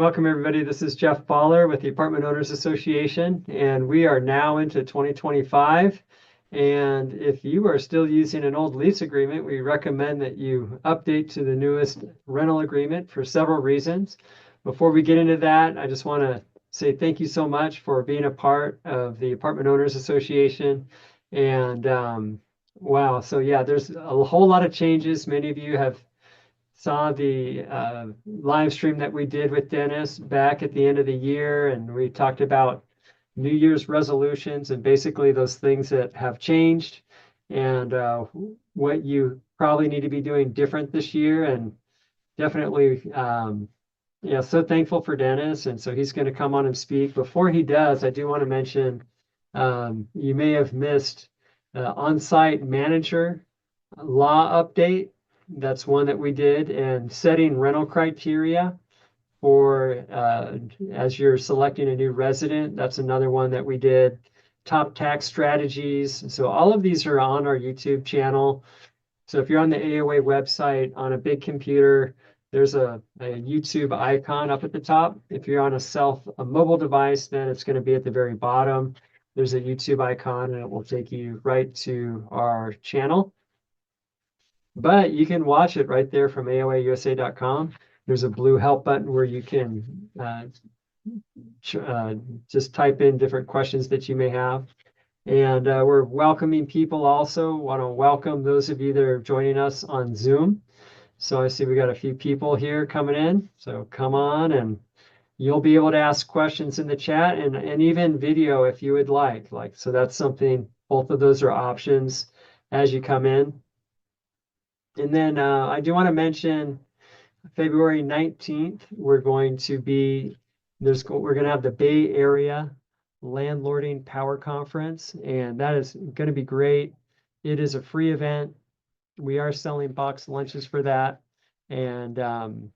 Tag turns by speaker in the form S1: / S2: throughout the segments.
S1: Welcome, everybody. This is Jeff Baller with the Apartment Owners Association, and we are now into 2025. And if you are still using an old lease agreement, we recommend that you update to the newest rental agreement for several reasons. Before we get into that, I just want to say thank you so much for being a part of the Apartment Owners Association. And wow, so yeah, there's a whole lot of changes. Many of you have saw the live stream that we did with Dennis back at the end of the year, and we talked about New Year's resolutions and basically those things that have changed and what you probably need to be doing different this year. And definitely, yeah, so thankful for Dennis. And so he's going to come on and speak. Before he does, I do want to mention you may have missed on-site manager law update. That's one that we did, and setting rental criteria for as you're selecting a new resident. That's another one that we did. Top tax strategies. So all of these are on our YouTube channel. So if you're on the AOA website on a big computer, there's a YouTube icon up at the top. If you're on a mobile device, then it's going to be at the very bottom. There's a YouTube icon, and it will take you right to our channel. But you can watch it right there from AOAUSA.com. There's a blue help button where you can just type in different questions that you may have. And we're welcoming people also. Want to welcome those of you that are joining us on Zoom. So I see we got a few people here coming in. So come on, and you'll be able to ask questions in the chat and even video if you would like. So that's something, both of those are options as you come in. And then I do want to mention February 19th, we're going to have the Bay Area Landlording Power Conference, and that is going to be great. It is a free event. We are selling box lunches for that. And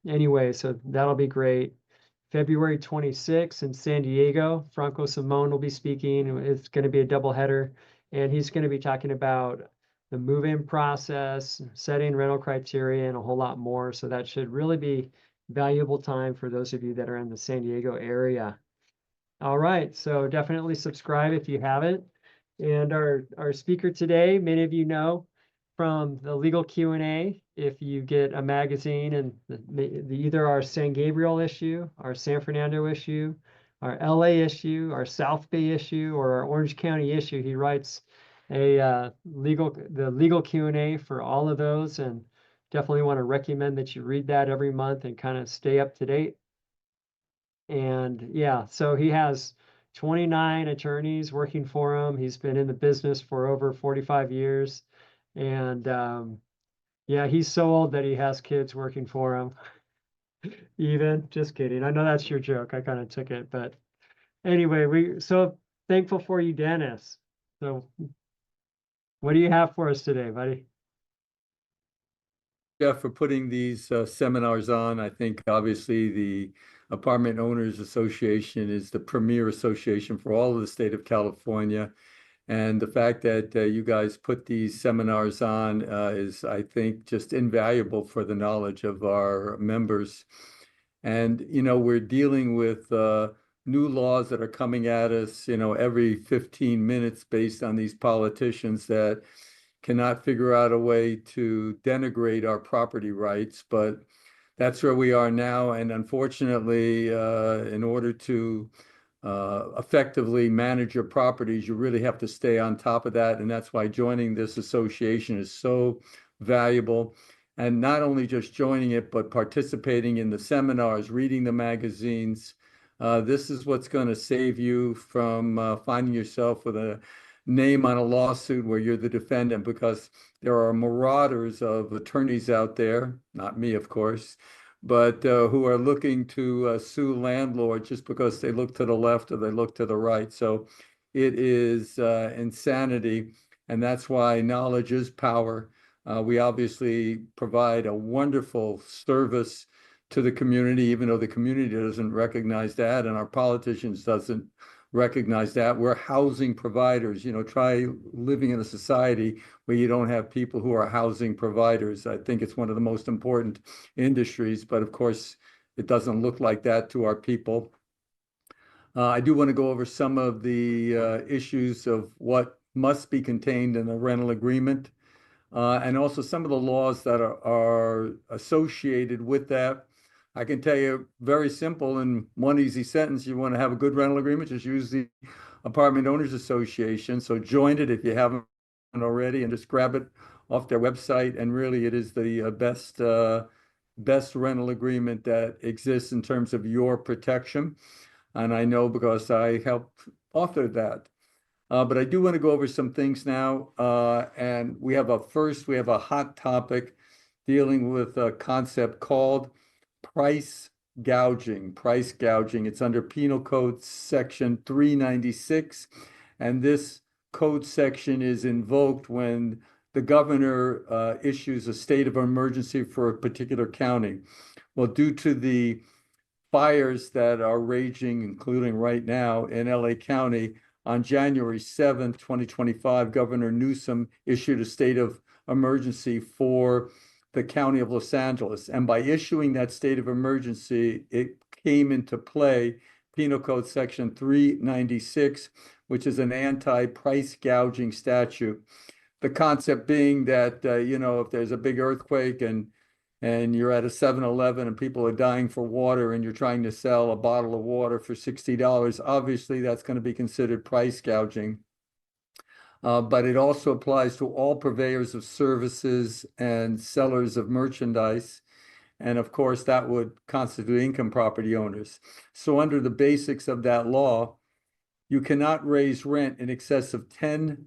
S1: anyway, so that'll be great. February 26th in San Diego, Franco Simone will be speaking. It's going to be a doubleheader, and he's going to be talking about the move-in process, setting rental criteria, and a whole lot more. So that should really be valuable time for those of you that are in the San Diego area. All right, so definitely subscribe if you haven't. And our speaker today, many of you know from the Legal Q&A, if you get a magazine and either our San Gabriel issue, our San Fernando issue, our LA issue, our South Bay issue, or our Orange County issue, he writes the legal Q&A for all of those, and definitely want to recommend that you read that every month and kind of stay up to date. And yeah, so he has 29 attorneys working for him. He's been in the business for over 45 years. And yeah, he's so old that he has kids working for him. Even, just kidding. I know that's your joke. I kind of took it. But anyway, we're so thankful for you, Dennis. So what do you have for us today, buddy?
S2: Jeff, for putting these seminars on. I think obviously the Apartment Owners Association is the premier association for all of the state of California. And the fact that you guys put these seminars on is, I think, just invaluable for the knowledge of our members. And, we're dealing with new laws that are coming at us, every 15 minutes based on these politicians that cannot figure out a way to denigrate our property rights. But that's where we are now. And unfortunately, in order to effectively manage your properties, you really have to stay on top of that. And that's why joining this association is so valuable. And not only just joining it, but participating in the seminars, reading the magazines. This is what's going to save you from finding yourself with a name on a lawsuit where you're the defendant, because there are marauders of attorneys out there, not me, of course, but who are looking to sue landlords just because they look to the left or they look to the right. So it is insanity, and that's why knowledge is power. We obviously provide a wonderful service to the community, even though the community doesn't recognize that, and our politicians doesn't recognize that. We're housing providers. Try living in a society where you don't have people who are housing providers. I think it's one of the most important industries, but of course, it doesn't look like that to our people. I do want to go over some of the issues of what must be contained in a rental agreement, and also some of the laws that are associated with that. I can tell you very simple in one easy sentence, you want to have a good rental agreement, just use the Apartment Owners Association. So join it if you haven't already and just grab it off their website. And really, it is the best rental agreement that exists in terms of your protection. And I know because I helped author that. But I do want to go over some things now. And we have a hot topic dealing with a concept called price gouging. Price gouging. It's under Penal Code Section 396. And this code section is invoked when the governor issues a state of emergency for a particular county. Well, due to the fires that are raging, including right now in LA County, on January 7th, 2025, Governor Newsom issued a state of emergency for the County of Los Angeles. And by issuing that state of emergency, it came into play Penal Code Section 396, which is an anti-price gouging statute. The concept being that, if there's a big earthquake and you're at a 7-Eleven and people are dying for water and you're trying to sell a bottle of water for $60, obviously that's going to be considered price gouging. But it also applies to all purveyors of services and sellers of merchandise. And of course, that would constitute income property owners. So under the basics of that law, you cannot raise rent in excess of 10%.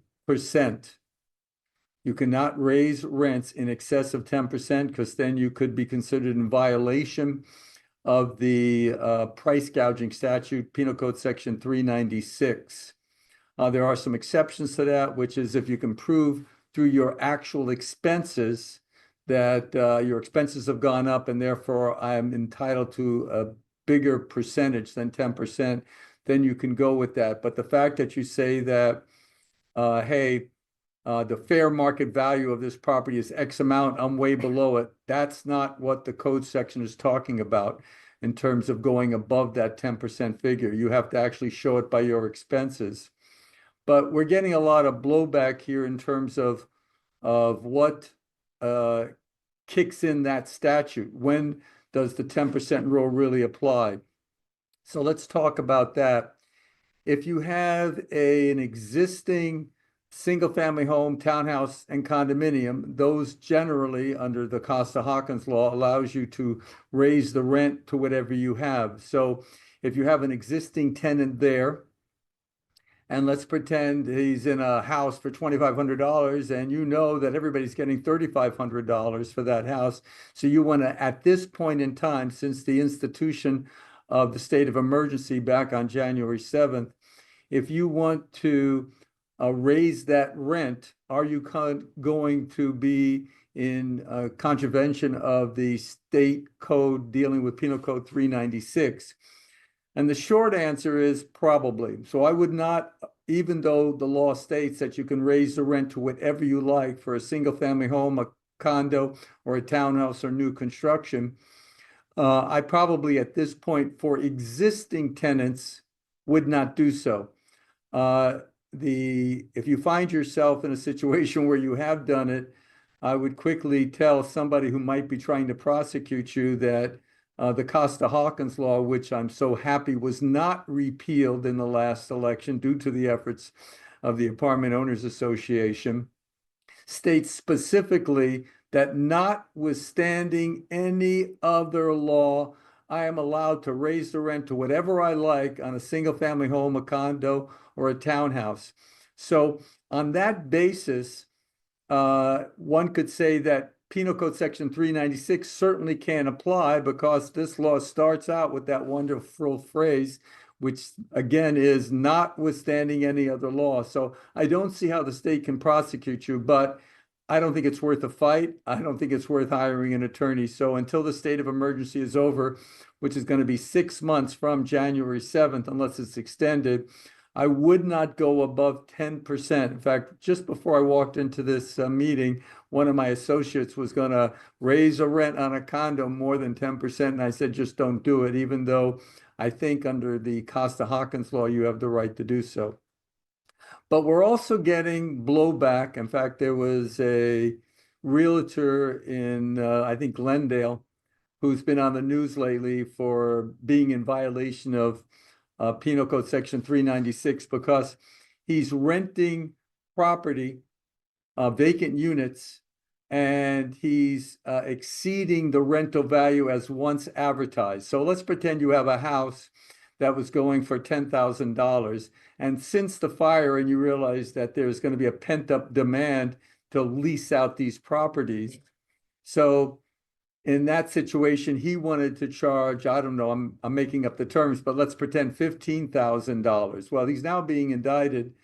S2: You cannot raise rents in excess of 10% because then you could be considered in violation of the price gouging statute, Penal Code Section 396. There are some exceptions to that, which is if you can prove through your actual expenses that your expenses have gone up and therefore I'm entitled to a bigger percentage than 10%, then you can go with that. But the fact that you say that, hey, the fair market value of this property is X amount, I'm way below it. That's not what the code section is talking about in terms of going above that 10% figure. You have to actually show it by your expenses. But we're getting a lot of blowback here in terms of what kicks in that statute. When does the 10% rule really apply? So let's talk about that. If you have an existing single-family home, townhouse, and condominium, those generally, under the Costa-Hawkins law, allows you to raise the rent to whatever you have. So if you have an existing tenant there, and let's pretend he's in a house for $2,500, and you know that everybody's getting $3,500 for that house. So you want to, at this point in time, since the institution of the state of emergency back on January 7th, if you want to raise that rent, are you going to be in contravention of the state code dealing with Penal Code 396? And the short answer is probably. So I would not, even though the law states that you can raise the rent to whatever you like for a single family home, a condo, or a townhouse or new construction, I probably at this point for existing tenants would not do so. If you find yourself in a situation where you have done it, I would quickly tell somebody who might be trying to prosecute you that the Costa-Hawkins law, which I'm so happy was not repealed in the last election due to the efforts of the Apartment Owners Association, states specifically that notwithstanding any other law, I am allowed to raise the rent to whatever I like on a single-family home, a condo, or a townhouse. So on that basis, one could say that Penal Code Section 396 certainly can apply because this law starts out with that wonderful phrase, which again is notwithstanding any other law. So I don't see how the state can prosecute you, but I don't think it's worth a fight. I don't think it's worth hiring an attorney. So until the state of emergency is over, which is going to be 6 months from January 7th, unless it's extended, I would not go above 10%. In fact, just before I walked into this meeting, one of my associates was going to raise a rent on a condo more than 10%. And I said, just don't do it, even though I think under the Costa-Hawkins law, you have the right to do so. But we're also getting blowback. In fact, there was a realtor in, I think, Glendale, who's been on the news lately for being in violation of Penal Code Section 396 because he's renting property, vacant units, and he's exceeding the rental value as once advertised. So let's pretend you have a house that was going for $10,000. And since the fire, and you realize that there's going to be a pent-up demand to lease out these properties. So in that situation, he wanted to charge, I don't know, I'm making up the terms, but let's pretend $15,000. Well, he's now being indicted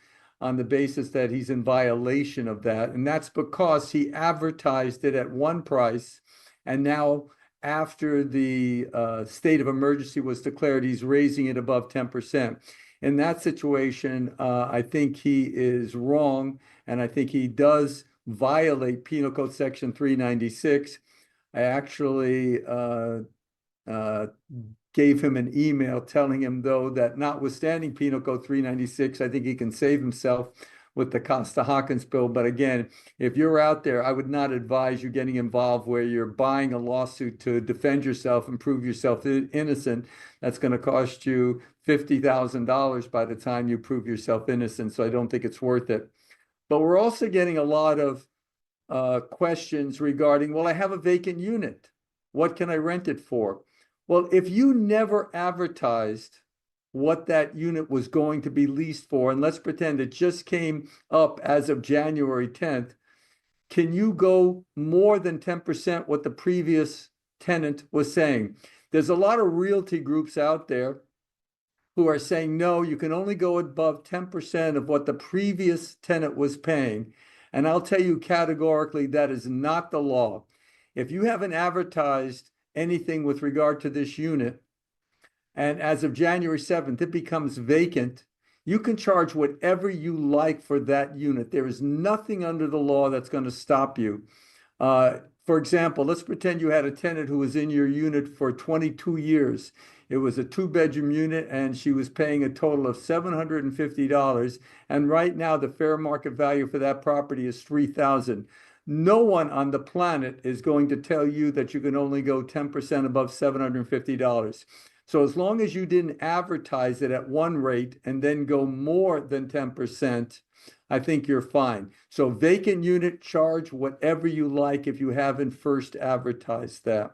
S2: on the basis that he's in violation of that. And that's because he advertised it at one price. And now, after the state of emergency was declared, he's raising it above 10%. In that situation, I think he is wrong. And I think he does violate Penal Code Section 396. I actually gave him an email telling him, though, that notwithstanding Penal Code 396, I think he can save himself with the Costa-Hawkins bill. But again, if you're out there, I would not advise you getting involved where you're buying a lawsuit to defend yourself and prove yourself innocent. That's going to cost you $50,000 by the time you prove yourself innocent. So I don't think it's worth it. But we're also getting a lot of questions regarding, well, I have a vacant unit. What can I rent it for? Well, if you never advertised what that unit was going to be leased for, and let's pretend it just came up as of January 10th, can you go more than 10% what the previous tenant was saying? There's a lot of realty groups out there who are saying, no, you can only go above 10% of what the previous tenant was paying. And I'll tell you categorically, that is not the law. If you haven't advertised anything with regard to this unit, and as of January 7th, it becomes vacant, you can charge whatever you like for that unit. There is nothing under the law that's going to stop you. For example, let's pretend you had a tenant who was in your unit for 22 years. It was a two-bedroom unit, and she was paying a total of $750. And right now, the fair market value for that property is $3,000. No one on the planet is going to tell you that you can only go 10% above $750. So as long as you didn't advertise it at one rate and then go more than 10%, I think you're fine. So vacant unit, charge whatever you like if you haven't first advertised that.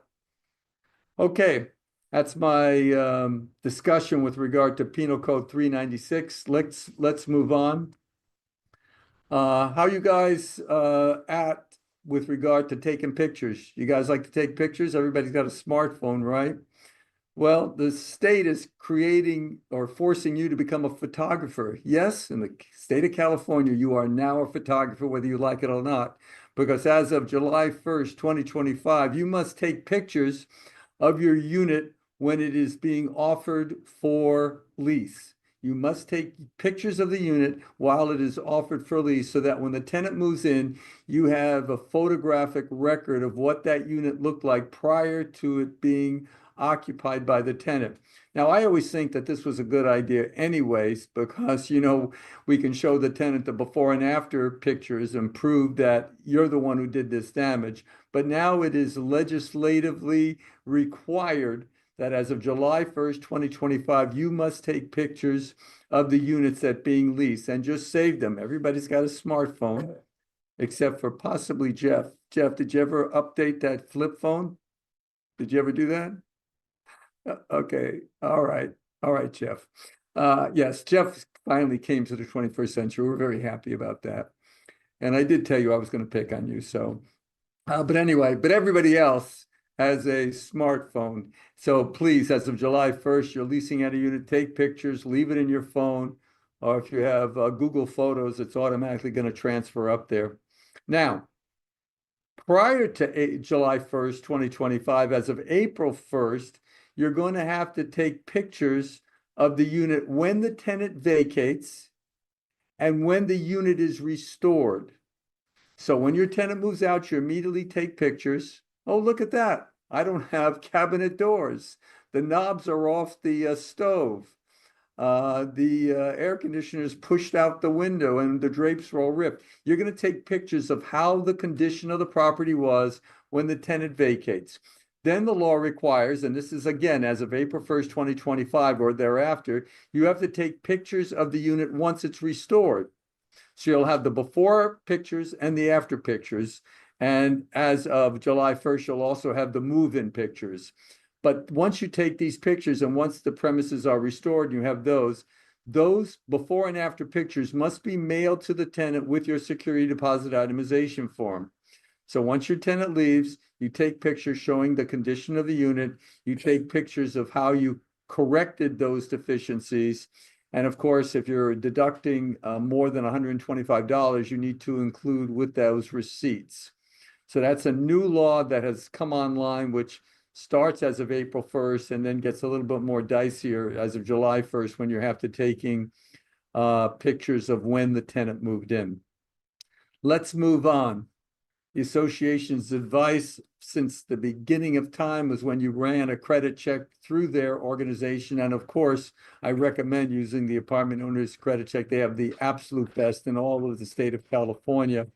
S2: Okay, that's my discussion with regard to Penal Code 396. Let's move on. How you guys at with regard to taking pictures? You guys like to take pictures? Everybody's got a smartphone, right? Well, the state is creating or forcing you to become a photographer. Yes, in the state of California, you are now a photographer, whether you like it or not, because as of July 1st, 2025, you must take pictures of your unit when it is being offered for lease. You must take pictures of the unit while it is offered for lease so that when the tenant moves in, you have a photographic record of what that unit looked like prior to it being occupied by the tenant. Now, I always think that this was a good idea anyways, because, we can show the tenant the before and after pictures and prove that you're the one who did this damage. But now it is legislatively required that as of July 1st, 2025, you must take pictures of the units that being leased and just save them. Everybody's got a smartphone, except for possibly Jeff. Jeff, did you ever update that flip phone? Did you ever do that? Okay. All right. All right, Jeff. Yes, Jeff finally came to the 21st century. We're very happy about that. And I did tell you I was going to pick on you. So, but anyway, but everybody else has a smartphone. So please, as of July 1st, you're leasing out a unit, take pictures, leave it in your phone. Or if you have Google Photos, it's automatically going to transfer up there. Now, prior to July 1st, 2025, as of April 1st, you're going to have to take pictures of the unit when the tenant vacates and when the unit is restored. So when your tenant moves out, you immediately take pictures. Oh, look at that. I don't have cabinet doors. The knobs are off the stove. The air conditioner is pushed out the window and the drapes are all ripped. You're going to take pictures of how the condition of the property was when the tenant vacates. Then the law requires, and this is again as of April 1st, 2025 or thereafter, you have to take pictures of the unit once it's restored. So you'll have the before pictures and the after pictures. And as of July 1st, you'll also have the move-in pictures. But once you take these pictures and once the premises are restored, you have those before and after pictures must be mailed to the tenant with your security deposit itemization form. So once your tenant leaves, you take pictures showing the condition of the unit, you take pictures of how you corrected those deficiencies. And of course, if you're deducting more than $125, you need to include with those receipts. So that's a new law that has come online, which starts as of April 1st and then gets a little bit more dicier as of July 1st when you have to taking pictures of when the tenant moved in. Let's move on. The association's advice since the beginning of time was when you ran a credit check through their organization. And of course, I recommend using the apartment owners credit check. They have the absolute best in all of the state of California.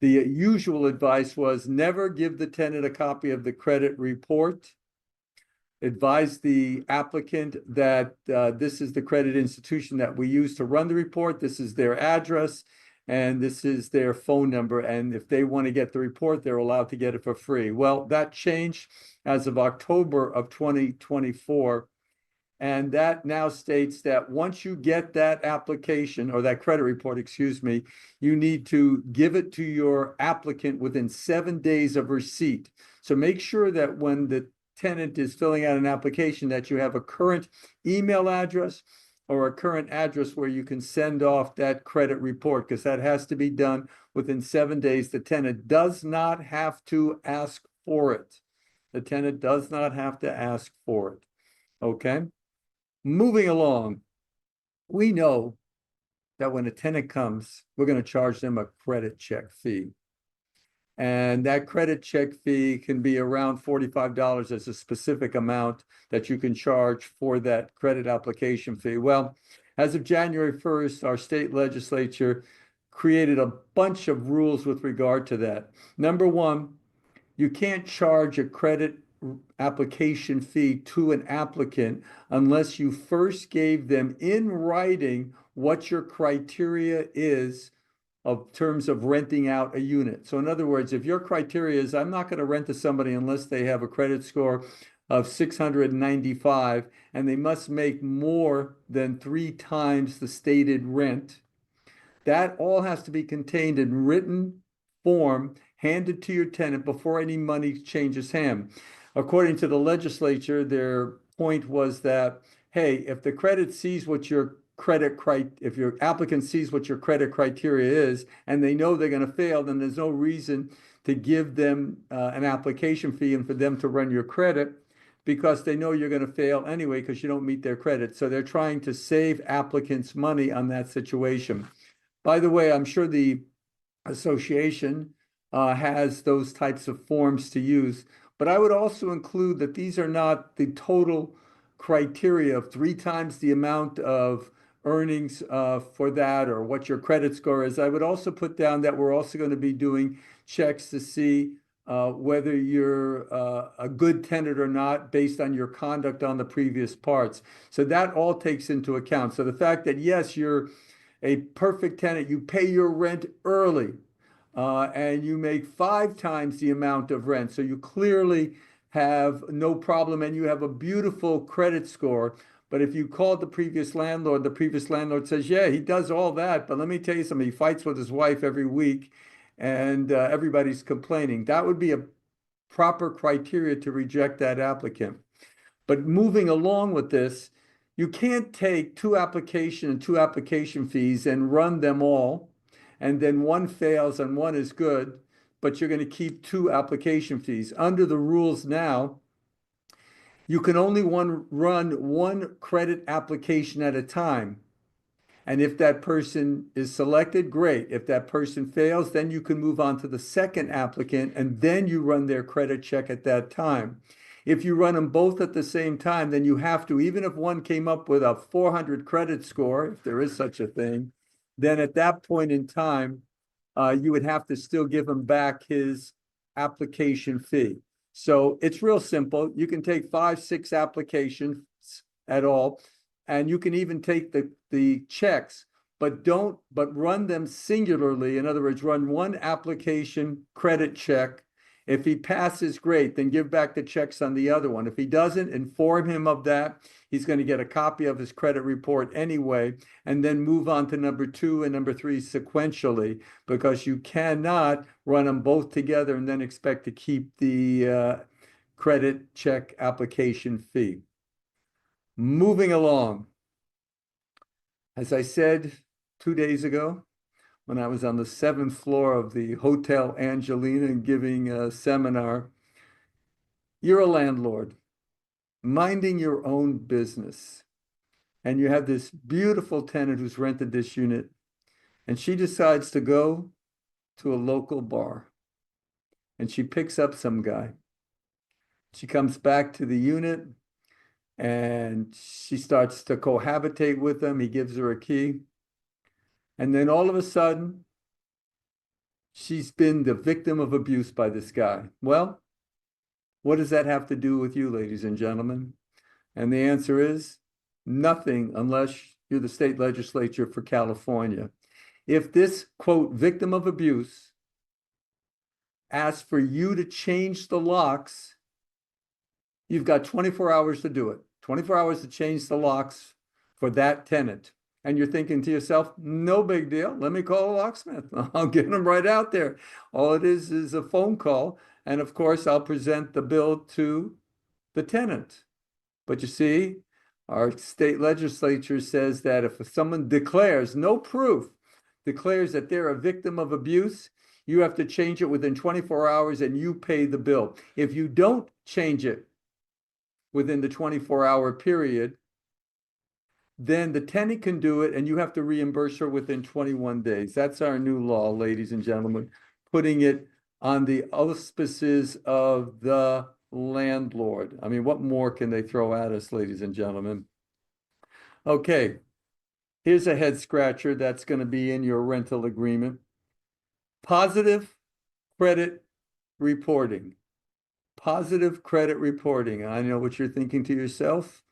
S2: The usual advice was never give the tenant a copy of the credit report. Advise the applicant that this is the credit institution that we use to run the report. This is their address and this is their phone number. And if they want to get the report, they're allowed to get it for free. Well, that changed as of October of 2024. And that now states that once you get that application or that credit report, excuse me, you need to give it to your applicant within 7 days of receipt. So make sure that when the tenant is filling out an application that you have a current email address or a current address where you can send off that credit report, because that has to be done within 7 days. The tenant does not have to ask for it. The tenant does not have to ask for it. Okay? Moving along, we know that when a tenant comes, we're going to charge them a credit check fee. And that credit check fee can be around $45 as a specific amount that you can charge for that credit application fee. Well, as of January 1st, our state legislature created a bunch of rules with regard to that. Number one, you can't charge a credit application fee to an applicant unless you first gave them in writing what your criteria is of terms of renting out a unit. So in other words, if your criteria is, I'm not going to rent to somebody unless they have a credit score of 695 and they must make more than 3 times the stated rent, that all has to be contained in written form handed to your tenant before any money changes hands. According to the legislature, their point was that, hey, if the credit sees what your if your applicant sees what your credit criteria is and they know they're going to fail, then there's no reason to give them an application fee and for them to run your credit because they know you're going to fail anyway because you don't meet their credit. So they're trying to save applicants money on that situation. By the way, I'm sure the association has those types of forms to use, but I would also include that these are not the total criteria of 3 times the amount of earnings for that or what your credit score is. I would also put down that we're also going to be doing checks to see whether you're a good tenant or not based on your conduct on the previous parts. So that all takes into account. So the fact that, yes, you're a perfect tenant, you pay your rent early, and you make 5 times the amount of rent. So you clearly have no problem and you have a beautiful credit score. But if you called the previous landlord says, yeah, he does all that, but let me tell you something, he fights with his wife every week and everybody's complaining. That would be a proper criteria to reject that applicant. But moving along with this, you can't take 2 application fees and run them all, and then one fails and one is good, but you're going to keep 2 application fees. Under the rules now, You can only run one credit application at a time. And if that person is selected, great. If that person fails, then you can move on to the second applicant and then you run their credit check at that time. If you run them both at the same time, then you have to, even if one came up with a 400 credit score, if there is such a thing, then at that point in time, you would have to still give him back his application fee. So it's real simple. You can take 5, 6 applications at all, and you can even take the checks, but run them singularly. In other words, run one application credit check. If he passes, great, then give back the checks on the other one. If he doesn't, inform him of that. He's going to get a copy of his credit report anyway, and then move on to number 2 and number 3 sequentially, because you cannot run them both together and then expect to keep the credit check application fee. Moving along. As I said 2 days ago, when I was on the 7th floor of the Hotel Angelina and giving a seminar, you're a landlord, minding your own business. And you have this beautiful tenant who's rented this unit, and she decides to go to a local bar. And she picks up some guy. She comes back to the unit, and she starts to cohabitate with him. He gives her a key. And then all of a sudden, she's been the victim of abuse by this guy. Well, what does that have to do with you, ladies and gentlemen? And the answer is nothing, unless you're the state legislature for California. If this, quote, victim of abuse asks for you to change the locks, you've got 24 hours to do it. 24 hours to change the locks for that tenant. And you're thinking to yourself, no big deal. Let me call a locksmith. I'll get him right out there. All it is a phone call. And of course, I'll present the bill to the tenant. But you see, our state legislature says that if someone declares, no proof, declares that they're a victim of abuse, you have to change it within 24 hours and you pay the bill. If you don't change it within the 24-hour period, then the tenant can do it and you have to reimburse her within 21 days. That's our new law, ladies and gentlemen, putting it on the auspices of the landlord. I mean, what more can they throw at us, ladies and gentlemen? Okay, here's a head scratcher that's going to be in your rental agreement. Positive credit reporting. Positive credit reporting. I know what you're thinking to yourself.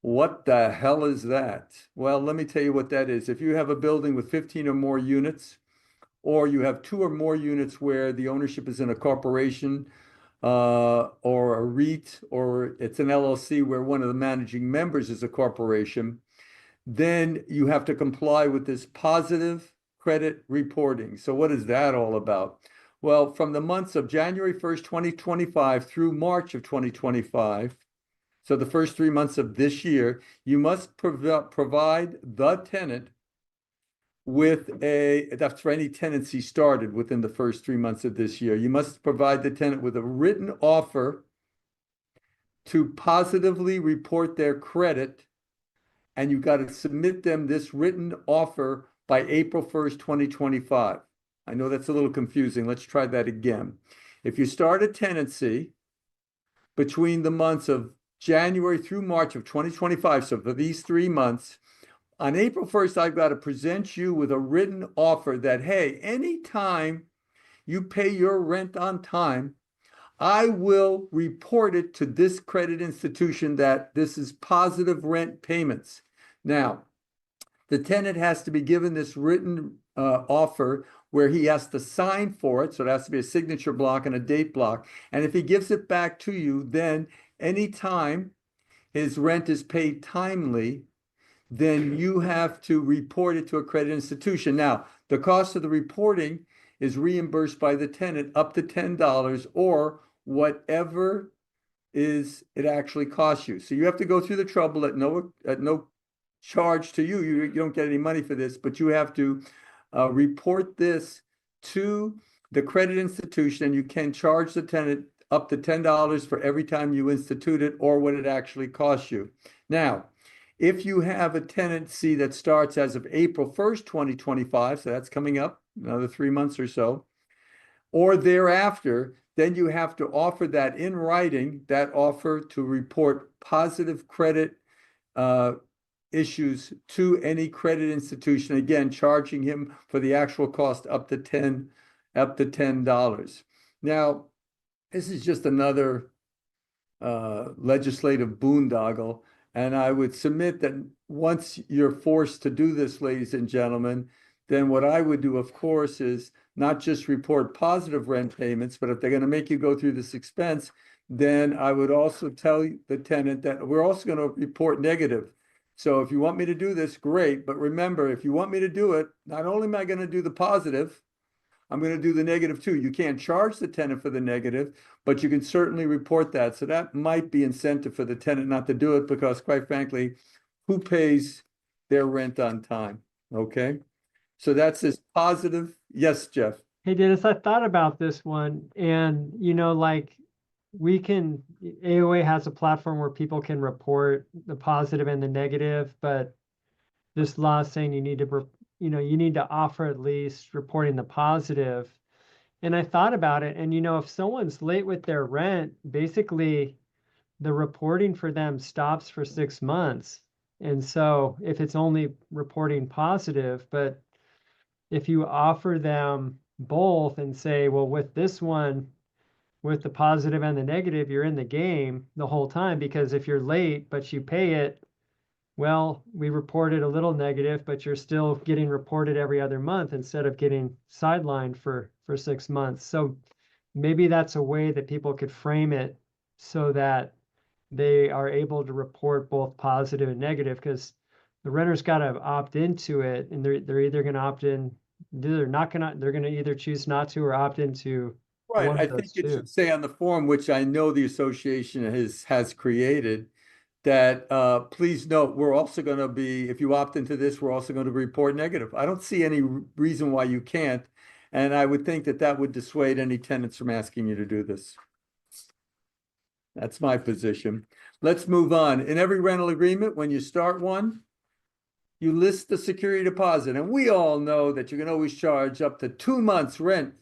S2: What the hell is that? Well, let me tell you what that is. If you have a building with 15 or more units, or you have 2 or more units where the ownership is in a corporation or a REIT, or it's an LLC where one of the managing members is a corporation, then you have to comply with this positive credit reporting. So what is that all about? Well, from the months of January 1st, 2025 through March of 2025, so the first 3 months of this year, you must provide the tenant with that's for any tenancy started within the first 3 months of this year. You must provide the tenant with a written offer to positively report their credit, and you got to submit them this written offer by April 1st, 2025. I know that's a little confusing. Let's try that again. If you start a tenancy between the months of January through March of 2025, so for these 3 months, on April 1st, I've got to present you with a written offer that, hey, anytime you pay your rent on time, I will report it to this credit institution that this is positive rent payments. Now, the tenant has to be given this written offer where he has to sign for it. So it has to be a signature block and a date block. And if he gives it back to you, then anytime his rent is paid timely, then you have to report it to a credit institution. Now, the cost of the reporting is reimbursed by the tenant up to $10 or whatever is it actually costs you. So you have to go through the trouble at no charge to you. You don't get any money for this, but you have to report this to the credit institution, and you can charge the tenant up to $10 for every time you institute it or what it actually costs you. Now, if you have a tenancy that starts as of April 1st, 2025, so that's coming up another 3 months or so, or thereafter, then you have to offer that in writing, that offer to report positive credit issues to any credit institution, again, charging him for the actual cost up to $10. Now, this is just another legislative boondoggle, and I would submit that once you're forced to do this, ladies and gentlemen, then what I would do, of course, is not just report positive rent payments, but if they're going to make you go through this expense, then I would also tell the tenant that we're also going to report negative. So if you want me to do this, great. But remember, if you want me to do it, not only am I going to do the positive, I'm going to do the negative too. You can't charge the tenant for the negative, but you can certainly report that. So that might be incentive for the tenant not to do it because, quite frankly, who pays their rent on time? Okay. So that's this positive. Yes, Jeff.
S1: Hey, Dennis, I thought about this one, and like AOA has a platform where people can report the positive and the negative, but this law is saying you need to offer at least reporting the positive. And I thought about it, and if someone's late with their rent, basically the reporting for them stops for 6 months. And so if it's only reporting positive, but if you offer them both and say, well, with this one, with the positive and the negative, you're in the game the whole time, because if you're late but you pay it, well, we reported a little negative, but you're still getting reported every other month instead of getting sidelined for 6 months. So maybe that's a way that people could frame it so that they are able to report both positive and negative, because the renter's got to opt into it, and they're either going to opt in, they're going to either choose not to or opt into
S2: Right.
S1: one
S2: I
S1: of
S2: think
S1: those
S2: it
S1: two.
S2: should say on the form, which I know the association has created, that please note, we're also going to be, if you opt into this, we're also going to report negative. I don't see any reason why you can't. And I would think that that would dissuade any tenants from asking you to do this. That's my position. Let's move on. In every rental agreement, when you start one, you list the security deposit. And we all know that you can always charge up to 2 months rent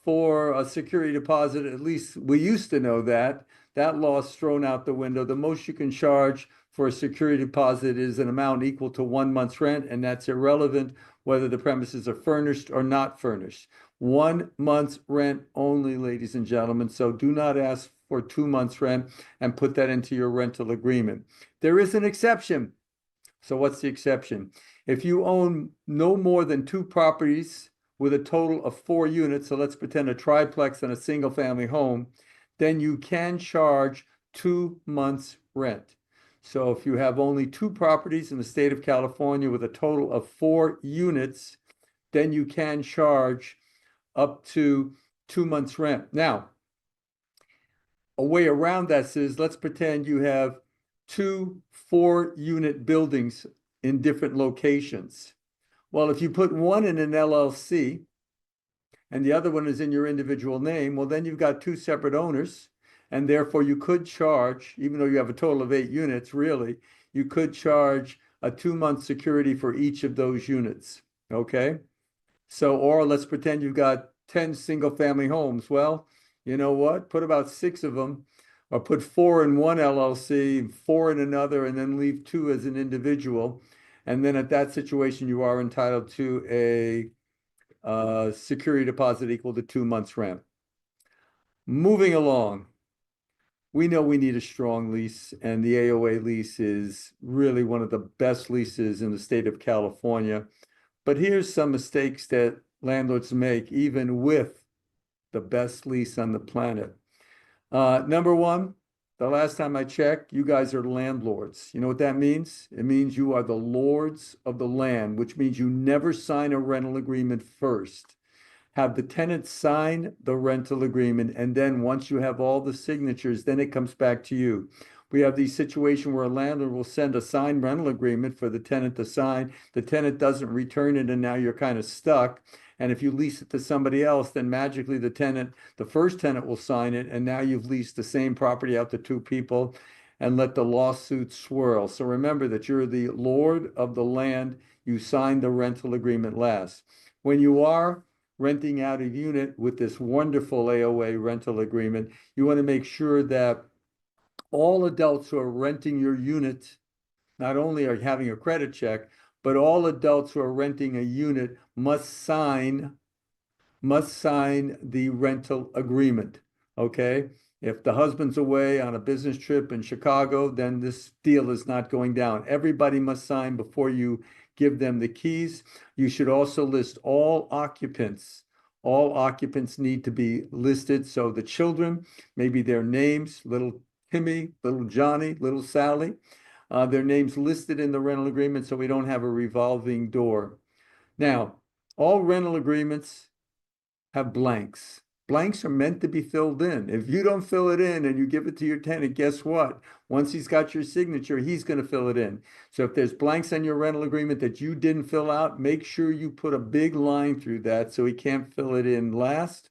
S2: for a security deposit. At least we used to know that. That law's thrown out the window. The most you can charge for a security deposit is an amount equal to 1 month's rent, and that's irrelevant whether the premises are furnished or not furnished. 1 month's rent only, ladies and gentlemen. So do not ask for 2 months' rent and put that into your rental agreement. There is an exception. So what's the exception? If you own no more than 2 properties with a total of 4 units, so let's pretend a triplex and a single family home, then you can charge 2 months rent. So if you have only 2 properties in the state of California with a total of 4 units, then you can charge up to 2 months rent. Now, a way around that is, let's pretend you have 2 4-unit buildings in different locations. Well, if you put one in an LLC and the other one is in your individual name, well, then you've got 2 separate owners, and therefore you could charge, even though you have a total of 8 units, really, you could charge a 2 month security for each of those units. Okay? So, or let's pretend you've got 10 single family homes. Well, you know what? Put about 6 of them, or put 4 in one LLC, 4 in another, and then leave 2 as an individual. And then at that situation, you are entitled to a security deposit equal to 2 months rent. Moving along, we know we need a strong lease, and the AOA lease is really one of the best leases in the state of California. But here's some mistakes that landlords make, even with the best lease on the planet. Number one, the last time I checked, you guys are landlords. You know what that means? It means you are the lords of the land, which means you never sign a rental agreement first. Have the tenant sign the rental agreement, and then once you have all the signatures, then it comes back to you. We have these situations where a landlord will send a signed rental agreement for the tenant to sign. The tenant doesn't return it, and now you're kind of stuck. And if you lease it to somebody else, then magically the first tenant will sign it, and now you've leased the same property out to two people and let the lawsuit swirl. So remember that you're the lord of the land. You signed the rental agreement last. When you are renting out a unit with this wonderful AOA rental agreement, you want to make sure that all adults who are renting your unit not only are having a credit check, but all adults who are renting a unit must sign the rental agreement. Okay? If the husband's away on a business trip in Chicago, then this deal is not going down. Everybody must sign before you give them the keys. You should also list all occupants. All occupants need to be listed. So the children, maybe their names, little Timmy, little Johnny, little Sally, their names listed in the rental agreement so we don't have a revolving door. Now, all rental agreements have blanks. Blanks are meant to be filled in. If you don't fill it in and you give it to your tenant, guess what? Once he's got your signature, he's going to fill it in. So if there's blanks on your rental agreement that you didn't fill out, make sure you put a big line through that so he can't fill it in last.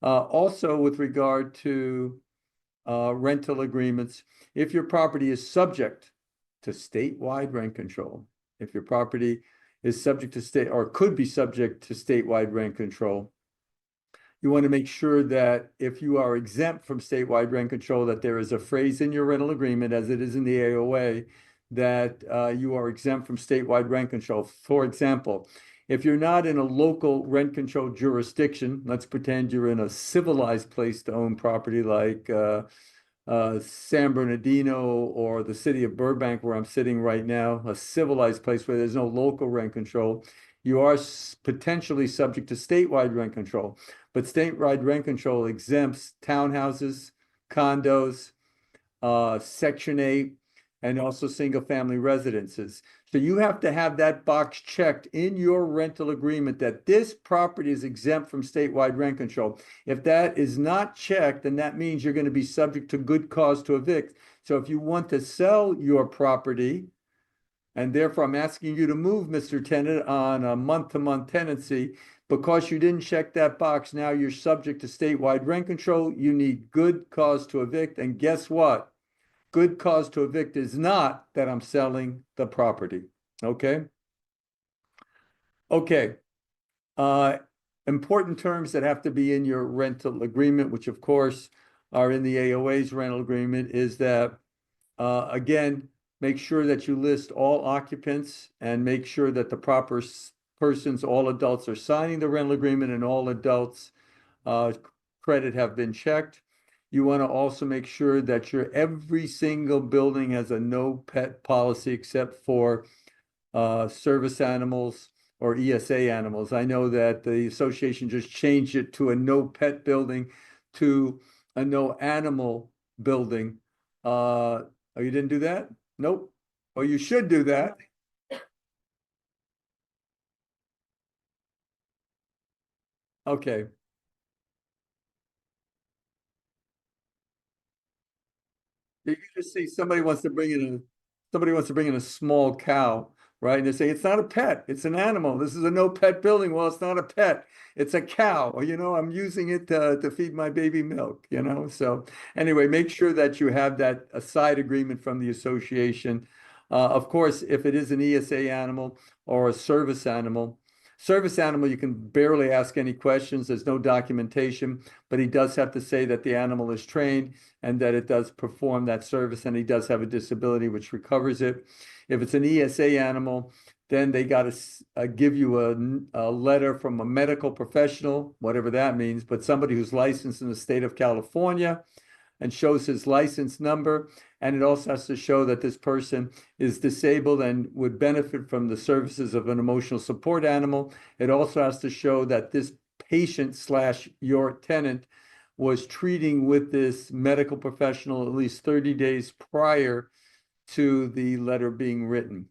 S2: Also, with regard to rental agreements, if your property is subject to statewide rent control, if your property is subject to state or could be subject to statewide rent control, you want to make sure that if you are exempt from statewide rent control, that there is a phrase in your rental agreement, as it is in the AOA, that you are exempt from statewide rent control. For example, if you're not in a local rent control jurisdiction, let's pretend you're in a civilized place to own property like San Bernardino or the city of Burbank, where I'm sitting right now, a civilized place where there's no local rent control, you are potentially subject to statewide rent control. But statewide rent control exempts townhouses, condos, Section 8, and also single-family residences. So you have to have that box checked in your rental agreement that this property is exempt from statewide rent control. If that is not checked, then that means you're going to be subject to good cause to evict. So if you want to sell your property, and therefore I'm asking you to move, Mr. Tenant, on a month-to-month tenancy, because you didn't check that box, now you're subject to statewide rent control. You need good cause to evict. And guess what? Good cause to evict is not that I'm selling the property. Okay? Okay. Important terms that have to be in your rental agreement, which of course are in the AOA's rental agreement, is that, again, make sure that you list all occupants and make sure that the proper persons, all adults, are signing the rental agreement and all adults' credit have been checked. You want to also make sure that every single building has a no pet policy except for service animals or ESA animals. I know that the association just changed it to a no pet building to a no animal building. Oh, you didn't do that? Nope. Well, you should do that. Okay. You can just see somebody wants to bring in a small cow, right? And they say, it's not a pet, it's an animal. This is a no pet building. Well, it's not a pet, it's a cow. Or, I'm using it to feed my baby milk. So anyway, make sure that you have that a side agreement from the association. Of course, if it is an ESA animal or a service animal, you can barely ask any questions. There's no documentation, but he does have to say that the animal is trained and that it does perform that service, and he does have a disability which recovers it. If it's an ESA animal, then they got to give you a letter from a medical professional, whatever that means, but somebody who's licensed in the state of California and shows his license number. And it also has to show that this person is disabled and would benefit from the services of an emotional support animal. It also has to show that this patient / your tenant was treating with this medical professional at least 30 days prior to the letter being written.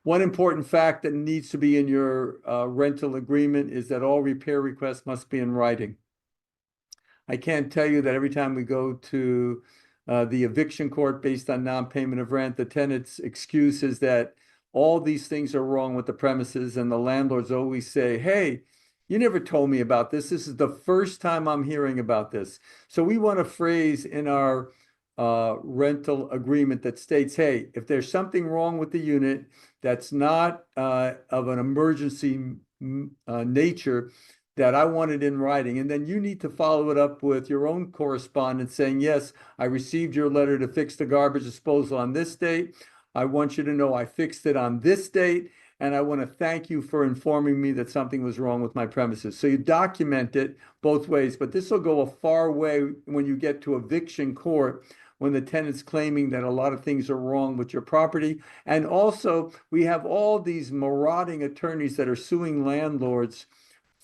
S2: One important fact that needs to be in your rental agreement is that all repair requests must be in writing. I can't tell you that every time we go to the eviction court based on non-payment of rent, the tenant's excuse is that, all these things are wrong with the premises, and the landlords always say, hey, you never told me about this. This is the first time I'm hearing about this. So we want a phrase in our rental agreement that states, hey, if there's something wrong with the unit that's not of an emergency nature, that I want it in writing. And then you need to follow it up with your own correspondence saying, yes, I received your letter to fix the garbage disposal on this date. I want you to know I fixed it on this date. And I want to thank you for informing me that something was wrong with my premises. So you document it both ways, but this will go a far way when you get to eviction court, when the tenant's claiming that a lot of things are wrong with your property. And also, we have all these marauding attorneys that are suing landlords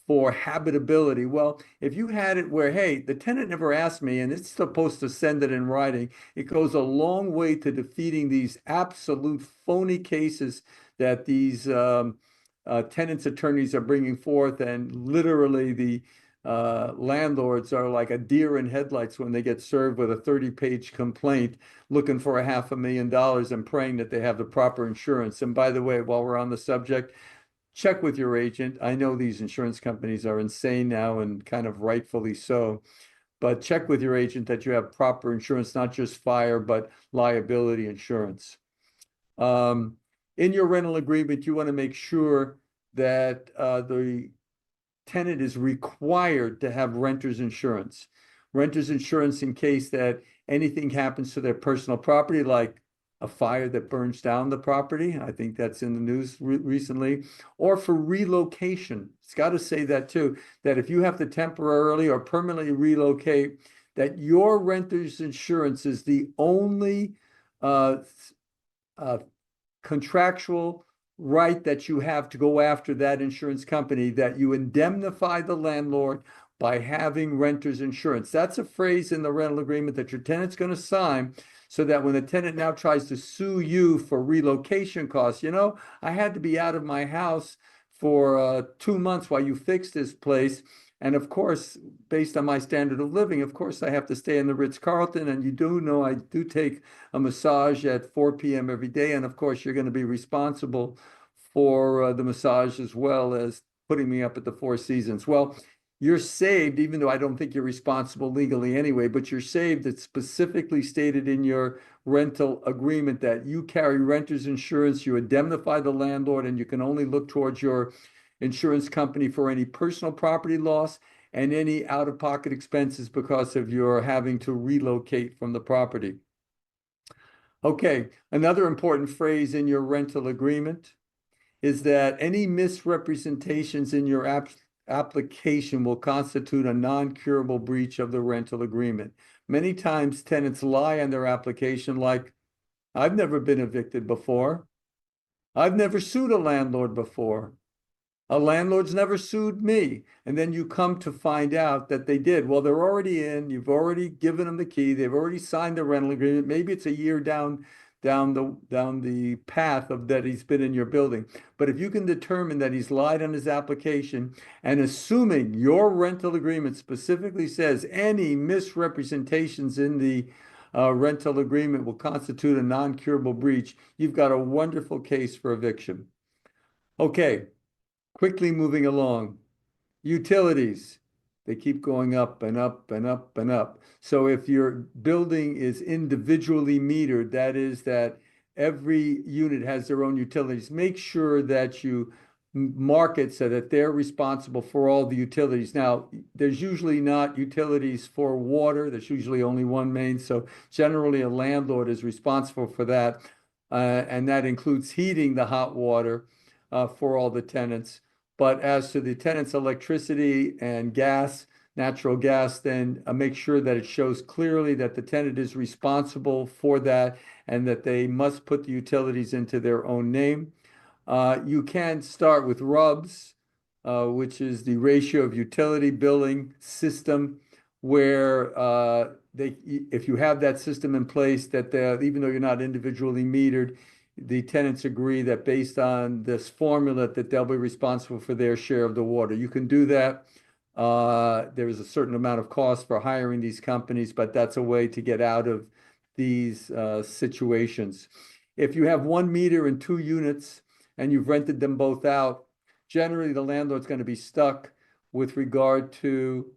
S2: for habitability. Well, if you had it where, hey, the tenant never asked me and it's supposed to send it in writing, it goes a long way to defeating these absolute phony cases that these tenants' attorneys are bringing forth. And literally, the landlords are like a deer in headlights when they get served with a 30-page complaint looking for $500,000 and praying that they have the proper insurance. And by the way, while we're on the subject, check with your agent. I know these insurance companies are insane now and kind of rightfully so, but check with your agent that you have proper insurance, not just fire, but liability insurance. In your rental agreement, you want to make sure that the tenant is required to have renter's insurance. Renter's insurance in case that anything happens to their personal property, like a fire that burns down the property. I think that's in the news recently. Or for relocation. It's got to say that too, that if you have to temporarily or permanently relocate, that your renter's insurance is the only contractual right that you have to go after that insurance company, that you indemnify the landlord by having renter's insurance. That's a phrase in the rental agreement that your tenant's going to sign, so that when the tenant now tries to sue you for relocation costs, I had to be out of my house for 2 months while you fixed this place. And of course, based on my standard of living, of course, I have to stay in the Ritz-Carlton. And you do know I do take a massage at 4 p.m. every day. And of course, you're going to be responsible for the massage as well as putting me up at the Four Seasons. Well, you're saved, even though I don't think you're responsible legally anyway, but you're saved. It's specifically stated in your rental agreement that you carry renter's insurance, you indemnify the landlord, and you can only look towards your insurance company for any personal property loss and any out-of-pocket expenses because of your having to relocate from the property. Okay, another important phrase in your rental agreement is that any misrepresentations in your application will constitute a non-curable breach of the rental agreement. Many times tenants lie on their application like, I've never been evicted before. I've never sued a landlord before. A landlord's never sued me. And then you come to find out that they did. Well, they're already in. You've already given them the key. They've already signed the rental agreement. Maybe it's a year down the path of that he's been in your building. But if you can determine that he's lied on his application, and assuming your rental agreement specifically says any misrepresentations in the rental agreement will constitute a non-curable breach, you've got a wonderful case for eviction. Okay, quickly moving along. Utilities, they keep going up and up and up and up. So if your building is individually metered, that is that every unit has their own utilities, make sure that you mark it so that they're responsible for all the utilities. Now, there's usually not utilities for water. There's usually only one main. So generally a landlord is responsible for that. And that includes heating the hot water for all the tenants. But as to the tenant's electricity and gas, natural gas, then make sure that it shows clearly that the tenant is responsible for that and that they must put the utilities into their own name. You can start with RUBS, which is the ratio of utility billing system, where if you have that system in place, that even though you're not individually metered, the tenants agree that based on this formula that they'll be responsible for their share of the water. You can do that. There is a certain amount of cost for hiring these companies, but that's a way to get out of these situations. If you have 1 meter and 2 units and you've rented them both out, generally the landlord's going to be stuck with regard to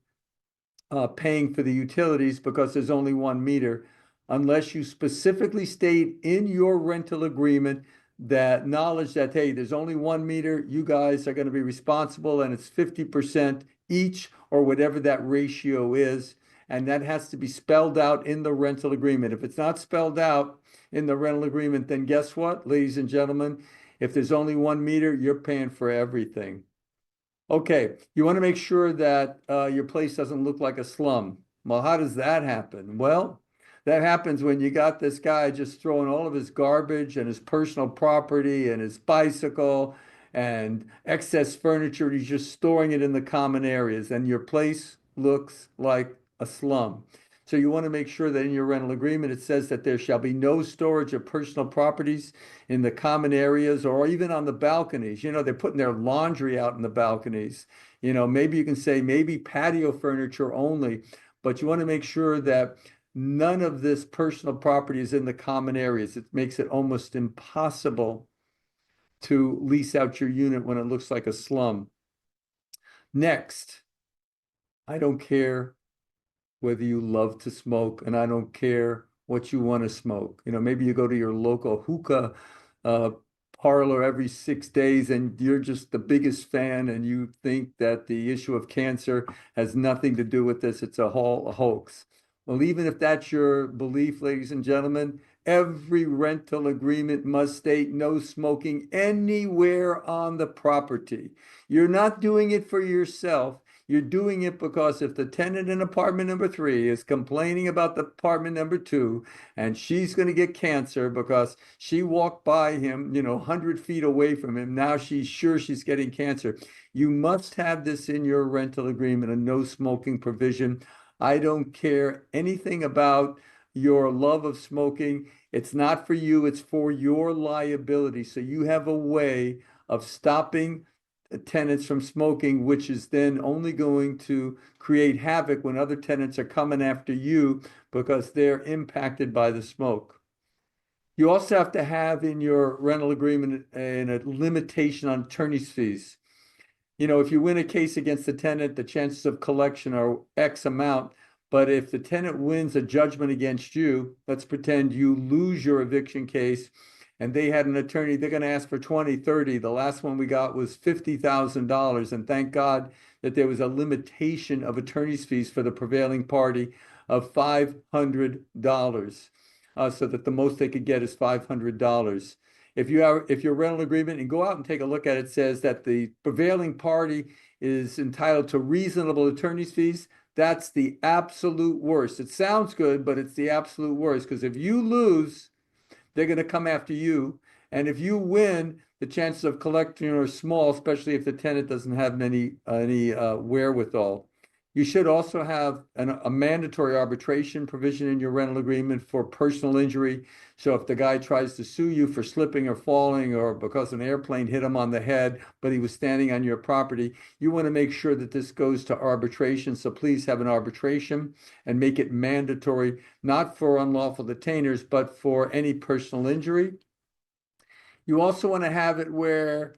S2: paying for the utilities because there's only 1 meter, unless you specifically state in your rental agreement that knowledge that, hey, there's only 1 meter, you guys are going to be responsible and it's 50% each or whatever that ratio is. And that has to be spelled out in the rental agreement. If it's not spelled out in the rental agreement, then guess what, ladies and gentlemen? If there's only 1 meter, you're paying for everything. Okay, you want to make sure that your place doesn't look like a slum. Well, how does that happen? Well, that happens when you got this guy just throwing all of his garbage and his personal property and his bicycle and excess furniture. He's just storing it in the common areas, and your place looks like a slum. So you want to make sure that in your rental agreement it says that there shall be no storage of personal properties in the common areas or even on the balconies. You know, they're putting their laundry out in the balconies. You know, maybe you can say maybe patio furniture only, but you want to make sure that none of this personal property is in the common areas. It makes it almost impossible to lease out your unit when it looks like a slum. Next, I don't care whether you love to smoke, and I don't care what you want to smoke. You know, maybe you go to your local hookah uh, parlor every 6 days and you're just the biggest fan and you think that the issue of cancer has nothing to do with this. It's a hoax. Well, even if that's your belief, ladies and gentlemen, every rental agreement must state no smoking anywhere on the property. You're not doing it for yourself. You're doing it because if the tenant in apartment number 3 is complaining about the apartment number 2, and she's going to get cancer because she walked by him, 100 feet away from him, now she's sure she's getting cancer. You must have this in your rental agreement, a no smoking provision. I don't care anything about your love of smoking. It's not for you, it's for your liability. So you have a way of stopping tenants from smoking, which is then only going to create havoc when other tenants are coming after you because they're impacted by the smoke. You also have to have in your rental agreement a limitation on attorney's fees. If you win a case against the tenant, the chances of collection are X amount. But if the tenant wins a judgment against you, let's pretend you lose your eviction case and they had an attorney, they're going to ask for 20, 30. The last one we got was $50,000. And thank God that there was a limitation of attorney's fees for the prevailing party of $500, so that the most they could get is $500. If your rental agreement, and go out and take a look at it, says that the prevailing party is entitled to reasonable attorney's fees, that's the absolute worst. It sounds good, but it's the absolute worst, because if you lose, they're going to come after you. And if you win, the chances of collecting are small, especially if the tenant doesn't have any wherewithal. You should also have a mandatory arbitration provision in your rental agreement for personal injury. So if the guy tries to sue you for slipping or falling or because an airplane hit him on the head, but he was standing on your property, you want to make sure that this goes to arbitration. So please have an arbitration and make it mandatory, not for unlawful detainers, but for any personal injury. You also want to have it where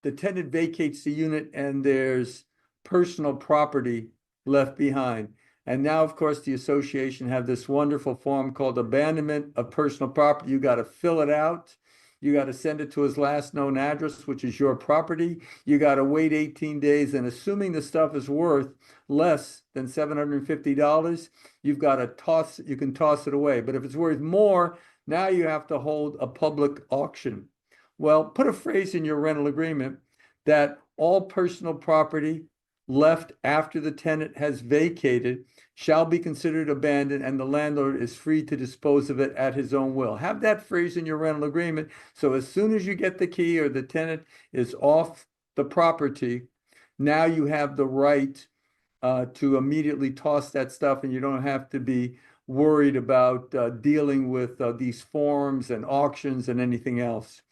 S2: the tenant vacates the unit and there's personal property left behind. And now, of course, the association have this wonderful form called abandonment of personal property. You got to fill it out. You got to send it to his last known address, which is your property. You got to wait 18 days. And assuming the stuff is worth less than $750, you can toss it away. But if it's worth more, now you have to hold a public auction. Well, put a phrase in your rental agreement that all personal property left after the tenant has vacated shall be considered abandoned and the landlord is free to dispose of it at his own will. Have that phrase in your rental agreement. So as soon as you get the key or the tenant is off the property, now you have the right to immediately toss that stuff, and you don't have to be worried about dealing with these forms and auctions and anything else.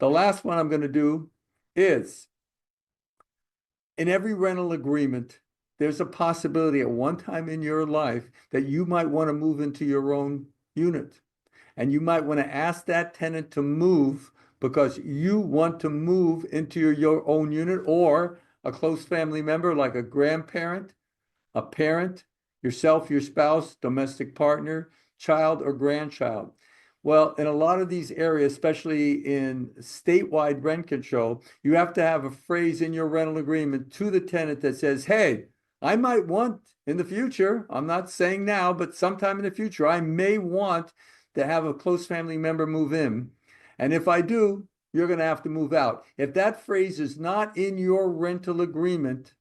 S2: The last one I'm going to do is, in every rental agreement, there's a possibility at one time in your life that you might want to move into your own unit. And you might want to ask that tenant to move because you want to move into your own unit, or a close family member like a grandparent, a parent, yourself, your spouse, domestic partner, child, or grandchild. Well, in a lot of these areas, especially in statewide rent control, you have to have a phrase in your rental agreement to the tenant that says, hey, I might want in the future, I'm not saying now, but sometime in the future, I may want to have a close family member move in. And if I do, you're going to have to move out. If that phrase is not in your rental agreement,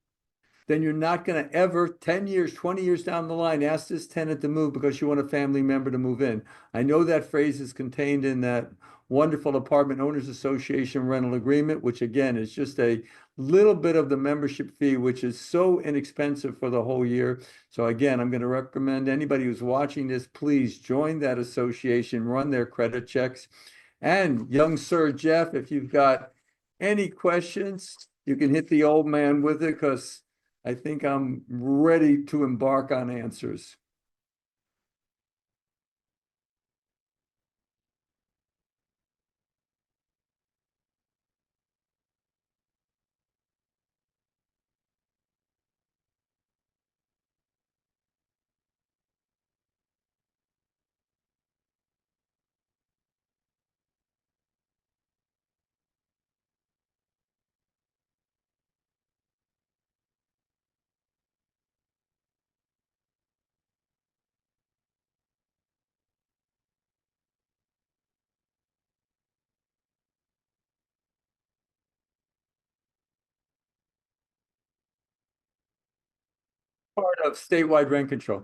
S2: then you're not going to ever, 10 years, 20 years down the line, ask this tenant to move because you want a family member to move in. I know that phrase is contained in that wonderful Apartment Owners Association rental agreement, which again is just a little bit of the membership fee, which is so inexpensive for the whole year. So again, I'm going to recommend anybody who's watching this, please join that association, run their credit checks. And young Sir Jeff, if you've got any questions, you can hit the old man with it because I think I'm ready to embark on answers. Part of statewide rent control.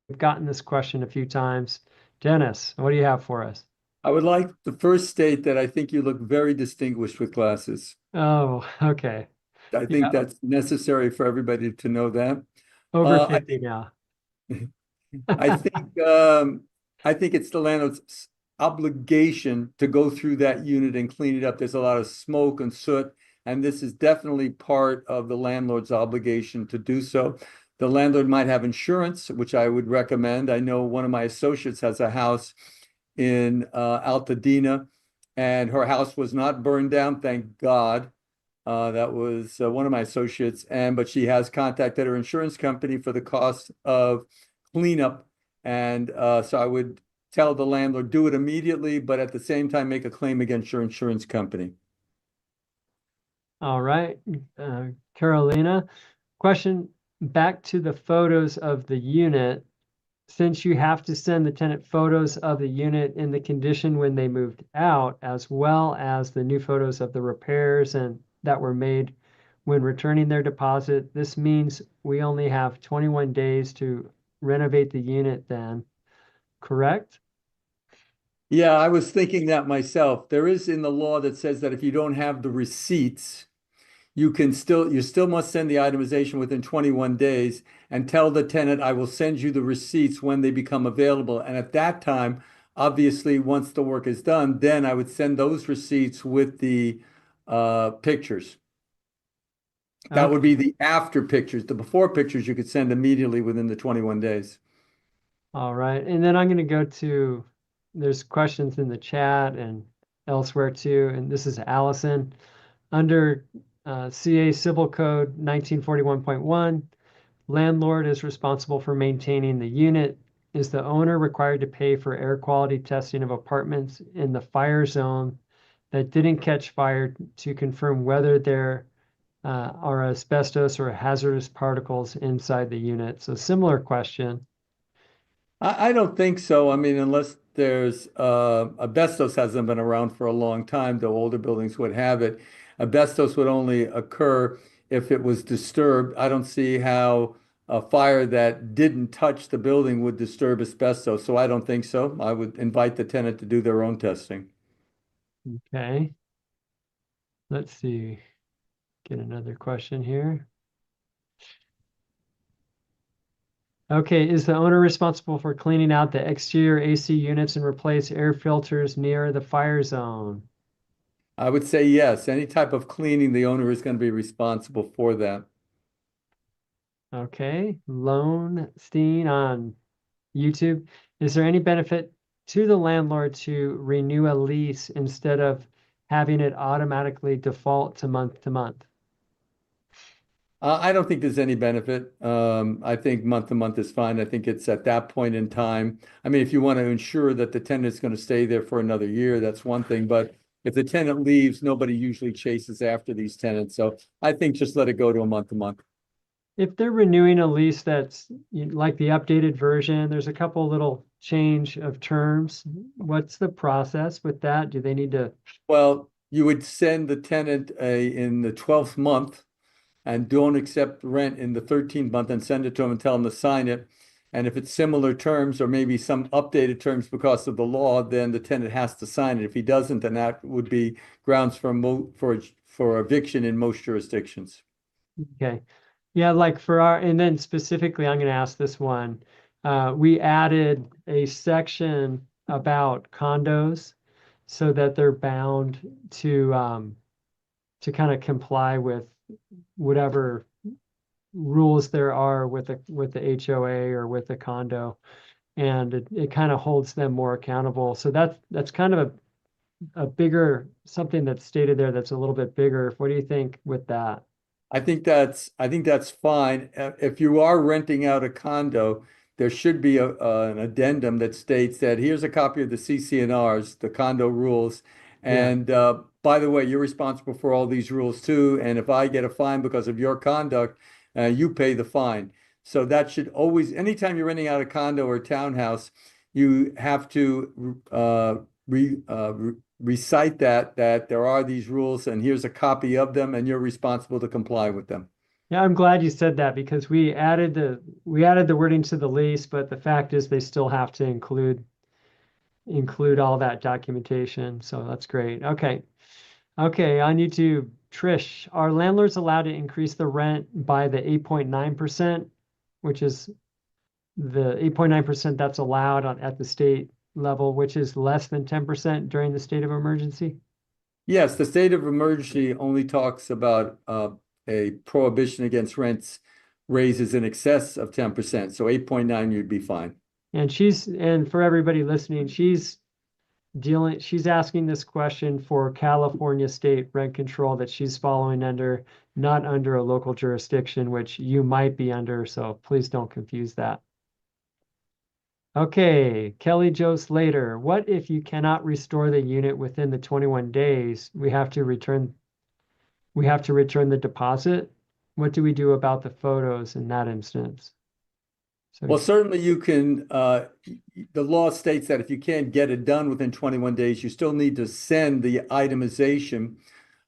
S1: We've gotten this question a few times. Dennis, what do you have for us?
S2: I would like to first state that I think you look very distinguished with glasses.
S1: Oh, okay.
S2: I think
S1: Yeah,
S2: that's necessary for everybody to know that.
S1: over
S2: Uh,
S1: 50 now.
S2: I think I think it's the landlord's obligation to go through that unit and clean it up. There's a lot of smoke and soot, and this is definitely part of the landlord's obligation to do so. The landlord might have insurance, which I would recommend. I know one of my associates has a house in Altadena, and her house was not burned down, thank God. That was one of my associates, but she has contacted her insurance company for the cost of cleanup. And so I would tell the landlord, do it immediately, but at the same time, make a claim against your insurance company.
S1: All right. Carolina, question back to the photos of the unit. Since you have to send the tenant photos of the unit in the condition when they moved out, as well as the new photos of the repairs and that were made when returning their deposit, this means we only have 21 days to renovate the unit then, correct?
S2: Yeah, I was thinking that myself. There is in the law that says that if you don't have the receipts, you still must send the itemization within 21 days and tell the tenant, I will send you the receipts when they become available. And at that time, obviously, once the work is done, then I would send those receipts with the pictures. That would
S1: Okay.
S2: be the after pictures. The before pictures you could send immediately within the 21 days.
S1: All right. And then I'm going to go to, there's questions in the chat and elsewhere too. And this is Allison. Under CA Civil Code 1941.1, landlord is responsible for maintaining the unit. Is the owner required to pay for air quality testing of apartments in the fire zone that didn't catch fire to confirm whether there are asbestos or hazardous particles inside the unit? So similar question.
S2: I don't think so. I mean, unless there's asbestos hasn't been around for a long time, though older buildings would have it. Asbestos would only occur if it was disturbed. I don't see how a fire that didn't touch the building would disturb asbestos, so I don't think so. I would invite the tenant to do their own testing.
S1: Okay, let's see. Get another question here. Okay, is the owner responsible for cleaning out the exterior AC units and replace air filters near the fire zone?
S2: I would say yes. Any type of cleaning, the owner is going to be responsible for that.
S1: Okay, Lone Steen on YouTube. Is there any benefit to the landlord to renew a lease instead of having it automatically default to month?
S2: I don't think there's any benefit. I think month to month is fine. I think it's at that point in time. I mean, if you want to ensure that the tenant is going to stay there for another year, that's one thing. But if the tenant leaves, nobody usually chases after these tenants. So I think just let it go to a month to month.
S1: If they're renewing a lease that's like the updated version, there's a couple little change of terms. What's the process with that? Do they need to?
S2: Well, you would send the tenant in the 12th month and don't accept rent in the 13th month and send it to them and tell them to sign it. And if it's similar terms or maybe some updated terms because of the law, then the tenant has to sign it. If he doesn't, then that would be grounds for eviction in most jurisdictions.
S1: Okay. Yeah, like for our, and then specifically, I'm going to ask this one. We added a section about condos so that they're bound to kind of comply with whatever rules there are with the HOA or with the condo. And it kind of holds them more accountable. So that's kind of a bigger something that's stated there that's a little bit bigger. What do you think with that?
S2: I think that's fine. If you are renting out a condo, there should be an addendum that states that here's a copy of the CC&Rs, the condo rules.
S1: Yeah.
S2: And by the way, you're responsible for all these rules too. And if I get a fine because of your conduct, you pay the fine. So that should always, anytime you're renting out a condo or a townhouse, you have to recite that there are these rules and here's a copy of them and you're responsible to comply with them.
S1: Yeah, I'm glad you said that because we added the wording to the lease, but the fact is they still have to include all that documentation. So that's great. Okay. Okay, on YouTube, Trish, are landlords allowed to increase the rent by the 8.9%, which is the 8.9% that's allowed at the state level, which is less than 10% during the state of emergency?
S2: Yes, the state of emergency only talks about a prohibition against rents raises in excess of 10%. So 8.9, you'd be fine.
S1: And for everybody listening, she's asking this question for California state rent control that she's following under, not under a local jurisdiction, which you might be under, so please don't confuse that. Okay, Kelly Joe Slater, what if you cannot restore the unit within the 21 days? We have to return the deposit. What do we do about the photos in that instance? So
S2: Well, certainly you can, the law states that if you can't get it done within 21 days, you still need to send the itemization,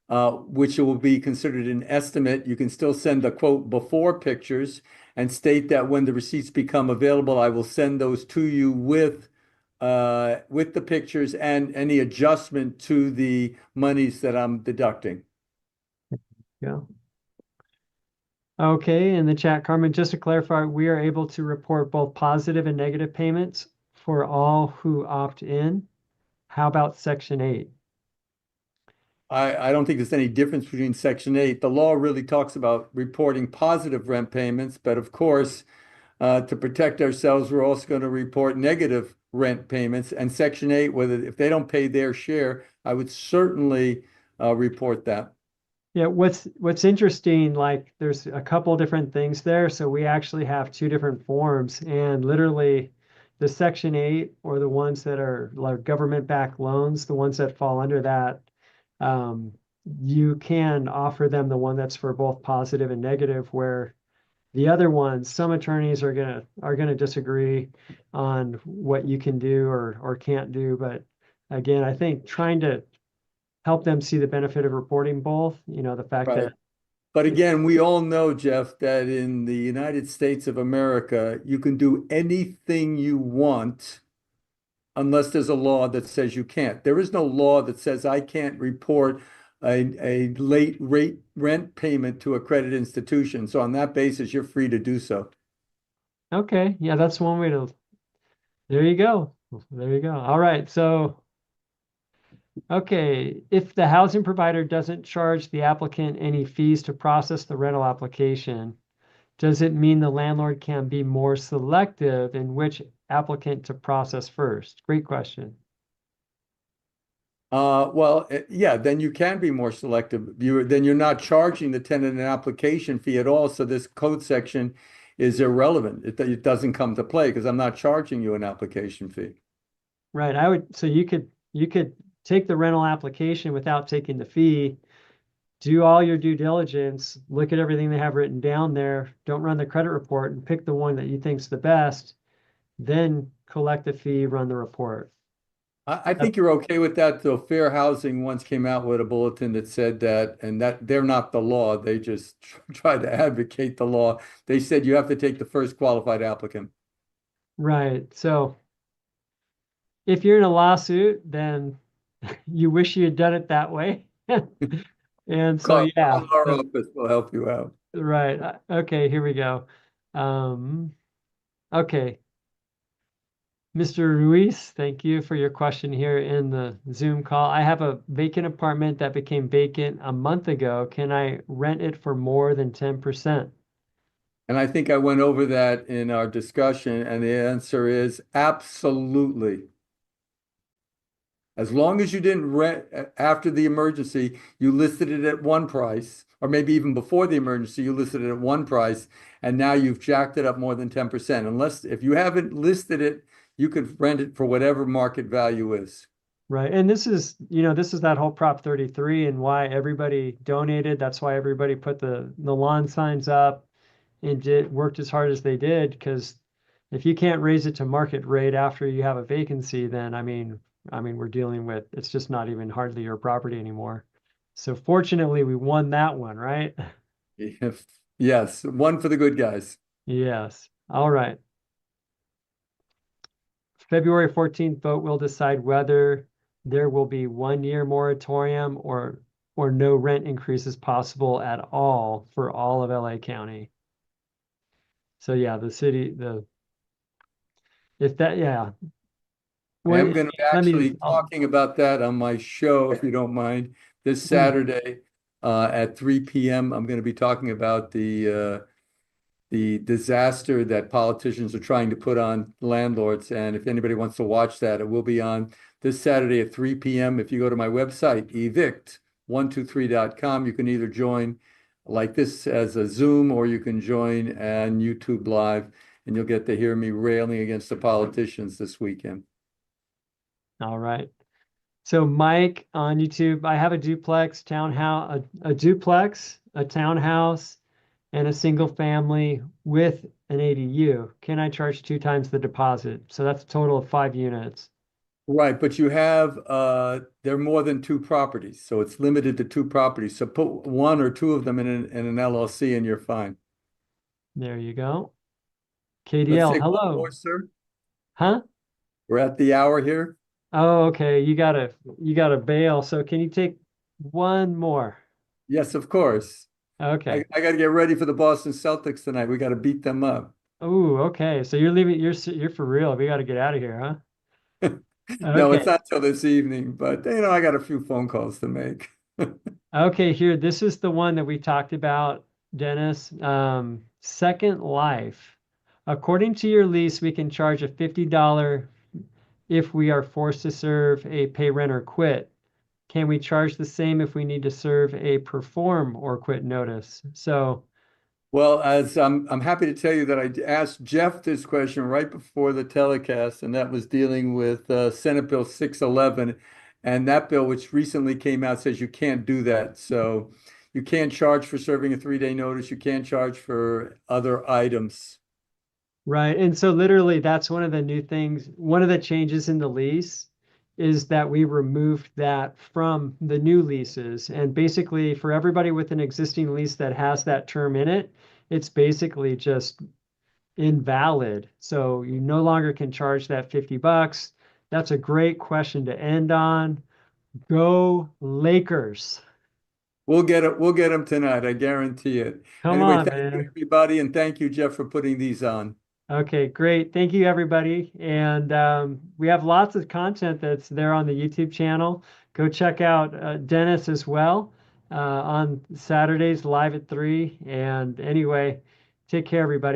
S2: which will be considered an estimate. You can still send the quote before pictures and state that when the receipts become available, I will send those to you with the pictures and any adjustment to the monies that I'm deducting.
S1: yeah. Okay, in the chat, Carmen, just to clarify, we are able to report both positive and negative payments for all who opt in. How about Section 8?
S2: I don't think there's any difference between Section 8. The law really talks about reporting positive rent payments, but of course, to protect ourselves, we're also going to report negative rent payments. And Section 8, whether if they don't pay their share, I would certainly report that.
S1: Yeah, what's interesting, like there's a couple different things there. So we actually have two different forms, and literally the Section 8 or the ones that are like government-backed loans, the ones that fall under that, um, you can offer them the one that's for both positive and negative, where The other ones, some attorneys are gonna disagree on what you can do or can't do. But again, I think trying to help them see the benefit of reporting both, the fact
S2: Right.
S1: that
S2: But again, we all know, Jeff, that in the United States of America, you can do anything you want unless there's a law that says you can't. There is no law that says I can't report a late rate rent payment to a credit institution. So on that basis, you're free to do so.
S1: okay, yeah, that's one way to there you go. There you go. All right. So, okay, if the housing provider doesn't charge the applicant any fees to process the rental application, does it mean the landlord can be more selective in which applicant to process first? Great question.
S2: Yeah, then you can be more selective. Then you're not charging the tenant an application fee at all. So this code section is irrelevant. It doesn't come to play because I'm not charging you an application fee.
S1: Right. So you could take the rental application without taking the fee, do all your due diligence, look at everything they have written down there, don't run the credit report and pick the one that you think's the best, then collect the fee, run the report.
S2: I think you're okay with that, though. Fair Housing once came out with a bulletin that said that, and that they're not the law. They just try to advocate the law. They said you have to take the first qualified applicant.
S1: Right. So if you're in a lawsuit, then you wish you had done it that way. And so, yeah.
S2: Call our
S1: So,
S2: office, we'll help you out.
S1: right. Okay, here we go. Um, okay. Mr. Ruiz, thank you for your question here in the Zoom call. I have a vacant apartment that became vacant a month ago. Can I rent it for more than 10%?
S2: And I think I went over that in our discussion, and the answer is absolutely. As long as you didn't rent after the emergency, you listed it at one price, or maybe even before the emergency, you listed it at one price, and now you've jacked it up more than 10%. Unless if you haven't listed it, you could rent it for whatever market value is.
S1: Right. And this is that whole Prop 33 and why everybody donated. That's why everybody put the lawn signs up and worked as hard as they did. Because if you can't raise it to market rate after you have a vacancy, then I mean, we're dealing with it's just not even hardly your property anymore. So fortunately, we won that one, right?
S2: If, yes, one for the good guys.
S1: Yes. All right. February 14th vote will decide whether there will be 1 year moratorium or no rent increases possible at all for all of LA County. So yeah, the city, the if that yeah.
S2: I
S1: What
S2: am going to be
S1: let me
S2: actually talking about that on my show, if you don't mind, this Saturday at 3 p.m. I'm going to be talking about the disaster that politicians are trying to put on landlords. And if anybody wants to watch that, it will be on this Saturday at 3 p.m. If you go to my website, evict123.com, you can either join like this as a Zoom or you can join on YouTube Live, and you'll get to hear me railing against the politicians this weekend.
S1: all right. So Mike on YouTube, I have a duplex townhouse, a duplex, a townhouse, and a single family with an ADU. Can I charge 2 times the deposit? So that's a total of 5 units.
S2: Right, but you have there are more than two properties, so it's limited to two properties. So put one or two of them in an LLC and you're fine.
S1: There you go.
S2: Let's
S1: KDL,
S2: take one more,
S1: hello.
S2: sir.
S1: Huh?
S2: We're at the hour here.
S1: Oh, okay. You gotta bail. So can you take one more?
S2: Yes, of course.
S1: Okay.
S2: I got to get ready for the Boston Celtics tonight. We got to beat them up.
S1: Oh, okay. So you're leaving. You're for real. We got to get out of here, huh?
S2: No, it's
S1: Okay.
S2: not till this evening, but I got a few phone calls to make.
S1: Okay. Here, this is the one that we talked about, Dennis. Second Life. According to your lease, we can charge a $50 if we are forced to serve a pay rent or quit. Can we charge the same if we need to serve a perform or quit notice? So,
S2: Well, as I'm happy to tell you that I asked Jeff this question right before the telecast, and that was dealing with Senate Bill 611. And that bill, which recently came out, says you can't do that. So you can't charge for serving a 3-day notice. You can't charge for other items.
S1: Right. And so literally that's one of the new things, one of the changes in the lease is that we removed that from the new leases. And basically for everybody with an existing lease that has that term in it, it's basically just invalid. So you no longer can charge that $50. That's a great question to end on. Go Lakers.
S2: We'll get it. We'll get them tonight. I guarantee it.
S1: Come
S2: Anyway,
S1: on,
S2: thank you,
S1: man.
S2: everybody. And thank you, Jeff, for putting these on.
S1: Okay, great. Thank you, everybody. And we have lots of content that's there on the YouTube channel. Go check out Dennis as well on Saturdays live at 3. And anyway, take care, everybody.